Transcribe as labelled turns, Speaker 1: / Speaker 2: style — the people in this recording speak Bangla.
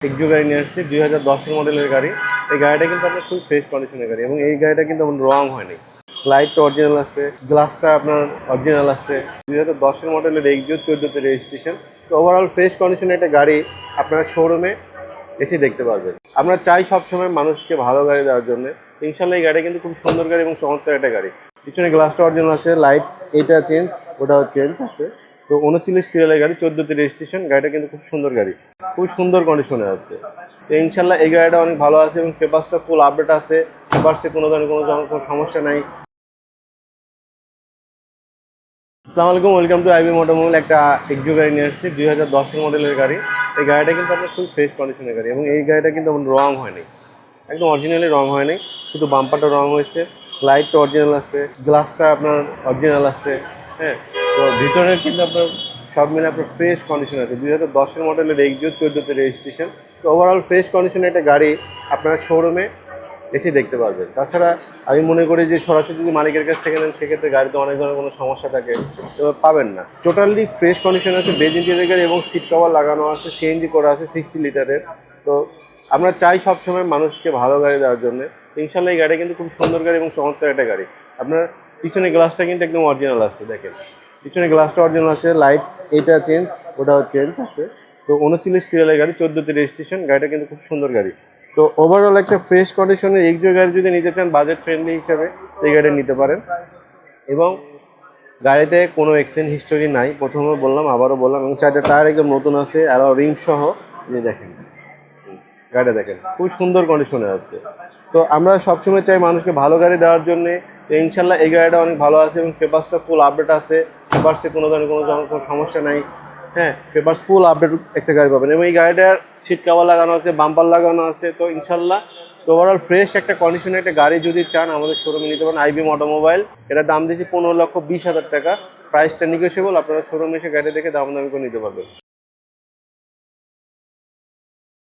Speaker 1: এক্সো গাড়ি নিয়ে আসছি 2010 মডেলের গাড়ি। এই গাড়িটা কিন্তু আপনার খুব ফ্রেশ কন্ডিশনের গাড়ি এবং এই গাড়িটা কিন্তু আমার রং হয়নি। লাইটটা অরিজিনাল আছে, গ্লাসটা আপনার অরিজিনাল আছে। 2010 মডেলের এক্সো 14তে রেজিস্ট্রেশন। তো ওভারঅল ফ্রেশ কন্ডিশনের একটা গাড়ি আপনারা শোরুমে এসে দেখতে পারবেন। আমরা চাই সবসময় মানুষকে ভালো গাড়ি দেওয়ার জন্য। ইনশাল্লাহ এই গাড়িটা কিন্তু খুব সুন্দর গাড়ি এবং চমৎকার একটা গাড়ি। পিছনে গ্লাসটা অরিজিনাল আছে, লাইট এটা চেঞ্জ, ওটাও চেঞ্জ আছে। তো 29 সিরিয়ালের গাড়ি, 14তে রেজিস্ট্রেশন। গাড়িটা কিন্তু খুব সুন্দর গাড়ি, খুব সুন্দর কন্ডিশনে আছে। তো ইনশাল্লাহ এই গাড়িটা অনেক ভালো আছে এবং পেপারসটা ফুল আপডেট আছে। পেপারসে কোনো ধরনের কোনো সমস্যা নাই। আসসালামু আলাইকুম, ওয়েলকাম টু আইবি মোটোমোবাইল। একটা এক্সো গাড়ি নিয়ে আসছি 2010 মডেলের গাড়ি। এই গাড়িটা কিন্তু আপনার খুব ফ্রেশ কন্ডিশনের গাড়ি এবং এই গাড়িটা কিন্তু আমার রং হয়নি, একদম অরিজিনালি রং হয়নি। শুধু বাম্পারটা রং হয়েছে, লাইটটা অরিজিনাল আছে, গ্লাসটা আপনার অরিজিনাল আছে। হ্যাঁ, তো ভিতরে কিন্তু আপনার সব মিলে আপনার ফ্রেশ কন্ডিশন আছে। 2010 মডেলের এক্সো 14তে রেজিস্ট্রেশন। তো ওভারঅল ফ্রেশ কন্ডিশনের একটা গাড়ি আপনারা শোরুমে এসে দেখতে পারবেন। তাছাড়া আমি মনে করি যে সরাসরি যদি মালিকের কাছ থেকে নেন সেক্ষেত্রে গাড়িতে অনেক ধরনের কোনো সমস্যা থাকে, তো পাবেন না। টোটালি ফ্রেশ কন্ডিশন আছে, বেজ ইন্টেরিয়র গাড়ি এবং সিট কভার লাগানো আছে, সিএনজি করা আছে 60 লিটারের। তো আমরা চাই সবসময় মানুষকে ভালো গাড়ি দেওয়ার জন্য। ইনশাল্লাহ এই গাড়ি কিন্তু খুব সুন্দর গাড়ি এবং চমৎকার একটা গাড়ি। আপনার পিছনে গ্লাসটা কিন্তু একদম অরিজিনাল আছে, দেখেন পিছনে গ্লাসটা অরিজিনাল আছে, লাইট এটা চেঞ্জ, ওটাও চেঞ্জ আছে। তো 29 সিরিয়ালের গাড়ি, 14তে রেজিস্ট্রেশন। গাড়িটা কিন্তু খুব সুন্দর গাড়ি। তো ওভারঅল একটা ফ্রেশ কন্ডিশনের এক্সো গাড়ি যদি নিতে চান বাজেট ফ্রেন্ডলি হিসাবে, এই গাড়ি নিতে পারেন। এবং গাড়িতে কোনো এক্সিডেন্ট হিস্টোরি নাই, প্রথমে বললাম আবারও বললাম। এবং চারটা টায়ার একদম নতুন আছে, আরও রিং সহ। এই দেখেন গাড়িটা, দেখেন খুব সুন্দর কন্ডিশনে আছে। তো আমরা সবসময় চাই মানুষকে ভালো গাড়ি দেওয়ার জন্যে। তো ইনশাল্লাহ এই গাড়িটা অনেক ভালো আছে এবং পেপারসটা ফুল আপডেট আছে। পেপারসে কোনো ধরনের কোনো সমস্যা নাই। হ্যাঁ, পেপারস ফুল আপডেট একটা গাড়ি পাবেন এবং এই গাড়িটার সিট কভার লাগানো আছে, বাম্পার লাগানো আছে। তো ইনশাল্লাহ তো ওভারঅল ফ্রেশ একটা কন্ডিশনের একটা গাড়ি যদি চান আমাদের শোরুমে নিতে পারেন, আইবি অটোমোবাইল। এটা দাম দিয়েছি 15,20,000 টাকা। প্রাইসটা নিগোসিয়েবল, আপনারা শোরুমে এসে গাড়ি দেখে দাম করে নিতে পারবেন।